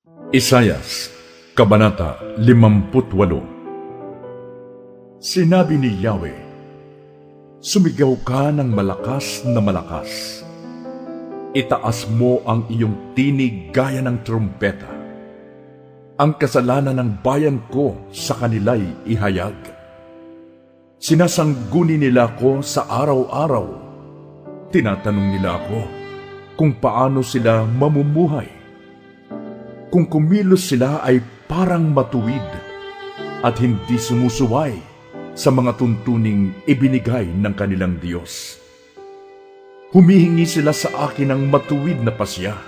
Isayas, Kabanata 58. Sinabi ni Yahweh, sumigaw ka ng malakas na malakas. Itaas mo ang iyong tinig gaya ng trumpeta. Ang kasalanan ng bayan ko sa kanila'y ihayag. Sinasangguni nila ako sa araw-araw. Tinatanong nila ako kung paano sila mamumuhay. Kung kumilos sila ay parang matuwid at hindi sumusuway sa mga tuntuning ibinigay ng kanilang Diyos. Humihingi sila sa akin ng matuwid na pasya.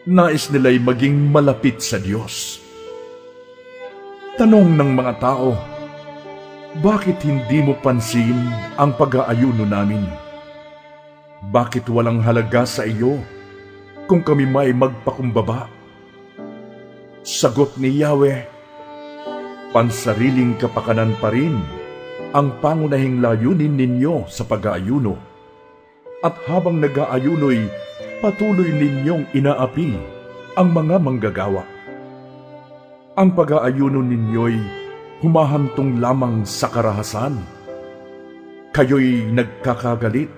Nais nila'y maging malapit sa Diyos. Tanong ng mga tao, bakit hindi mo pansin ang pag-aayuno namin? Bakit walang halaga sa iyo kung kami may magpakumbaba? Sagot ni Yahweh, pansariling kapakanan pa rin ang pangunahing layunin ninyo sa pag-aayuno. At habang nag-aayuno'y patuloy ninyong inaapi ang mga manggagawa. Ang pag-aayuno ninyo'y humahantong lamang sa karahasan. Kayo'y nagkakagalit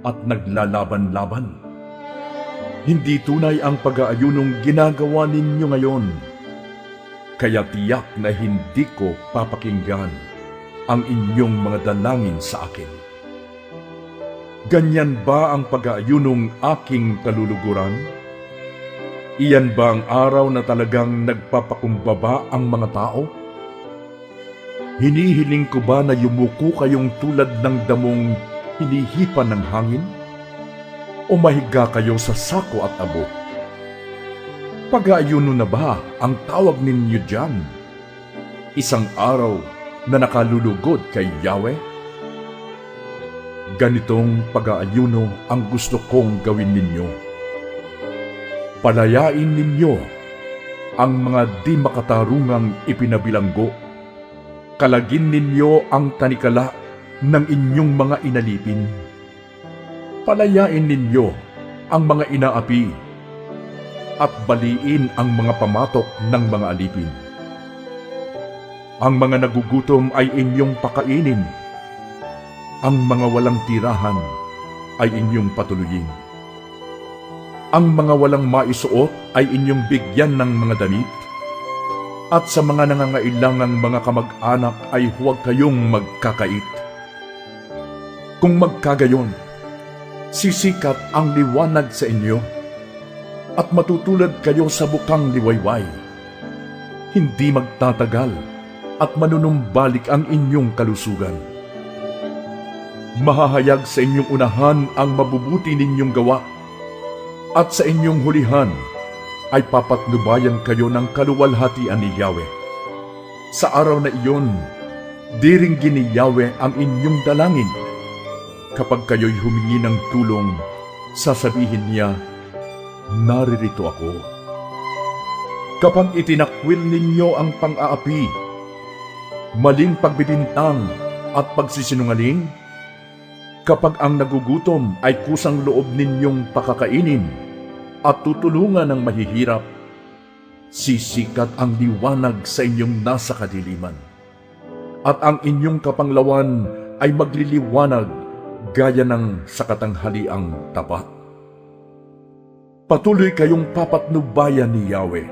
at naglalaban-laban. Hindi tunay ang pag-aayunong ginagawa ninyo ngayon. Kaya tiyak na hindi ko papakinggan ang inyong mga dalangin sa akin. Ganyan ba ang pag-aayunong aking kaluluguran? Iyan ba ang araw na talagang nagpapakumbaba ang mga tao? Hinihiling ko ba na yumuko kayong tulad ng damong hinihipan ng hangin? O mahiga kayo sa sako at abo? Pag-aayuno na ba ang tawag ninyo diyan? Isang araw na nakalulugod kay Yahweh? Ganitong pag-aayuno ang gusto kong gawin ninyo. Palayain ninyo ang mga di makatarungang ipinabilanggo. Kalagin ninyo ang tanikala ng inyong mga inalipin. Palayain ninyo ang mga inaapi at baliin ang mga pamatok ng mga alipin. Ang mga nagugutom ay inyong pakainin. Ang mga walang tirahan ay inyong patuluyin. Ang mga walang maisuot ay inyong bigyan ng mga damit. At sa mga nangangailangang mga kamag-anak ay huwag kayong magkakait. Kung magkagayon, sisikat ang liwanag sa inyo at matutulad kayo sa bukang liwayway. Hindi magtatagal at manunumbalik ang inyong kalusugan. Mahahayag sa inyong unahan ang mabubuti ninyong gawa at sa inyong hulihan ay papatnubayan kayo ng kaluwalhatian ni Yahweh. Sa araw na iyon, diringgin ni Yahweh ang inyong dalangin. Kapag kayo'y humingi ng tulong, sasabihin niya, naririto ako. Kapag itinakwil ninyo ang pang-aapi, maling pagbibintang at pagsisinungaling, kapag ang nagugutom ay kusang loob ninyong pakakainin at tutulungan ng mahihirap, sisikat ang liwanag sa inyong nasa kadiliman, at ang inyong kapanglawan ay magliliwanag gaya ng sa katanghaliang tapat. Patuloy kayong papatnubayan ni Yahweh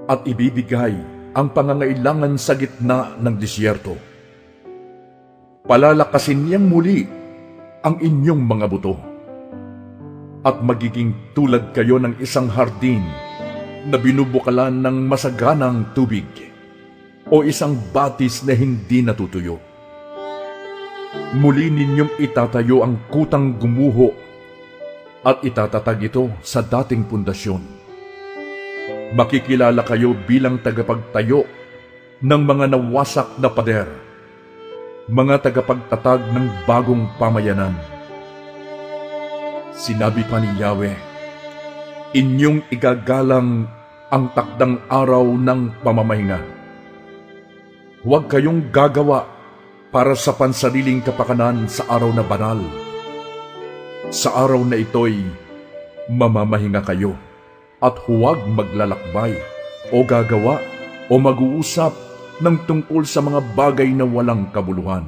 at ibibigay ang pangangailangan sa gitna ng disyerto. Palalakasin niyang muli ang inyong mga buto at magiging tulad kayo ng isang hardin na binubukalan ng masaganang tubig o isang batis na hindi natutuyo. Muli ninyong itatayo ang kutang gumuho at itatatag ito sa dating pundasyon. Makikilala kayo bilang tagapagtayo ng mga nawasak na pader, mga tagapagtatag ng bagong pamayanan. Sinabi pa ni Yahweh, inyong igagalang ang takdang araw ng pamamahinga. Huwag kayong gagawa para sa pansariling kapakanan sa araw na banal. Sa araw na ito'y mamamahinga kayo at huwag maglalakbay o gagawa o mag-uusap ng tungkol sa mga bagay na walang kabuluhan.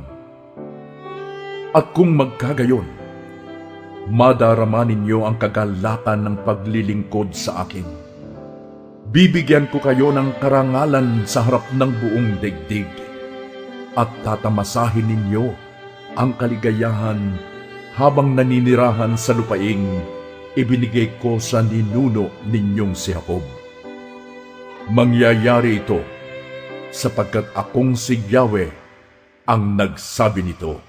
At kung magkagayon, madarama ninyo ang kagalakan ng paglilingkod sa akin. Bibigyan ko kayo ng karangalan sa harap ng buong daigdig at tatamasahin ninyo ang kaligayahan habang naninirahan sa lupaing ibinigay ko sa ninuno ninyong si Jacob. Mangyayari ito sapagkat akong si Yahweh ang nagsabi nito.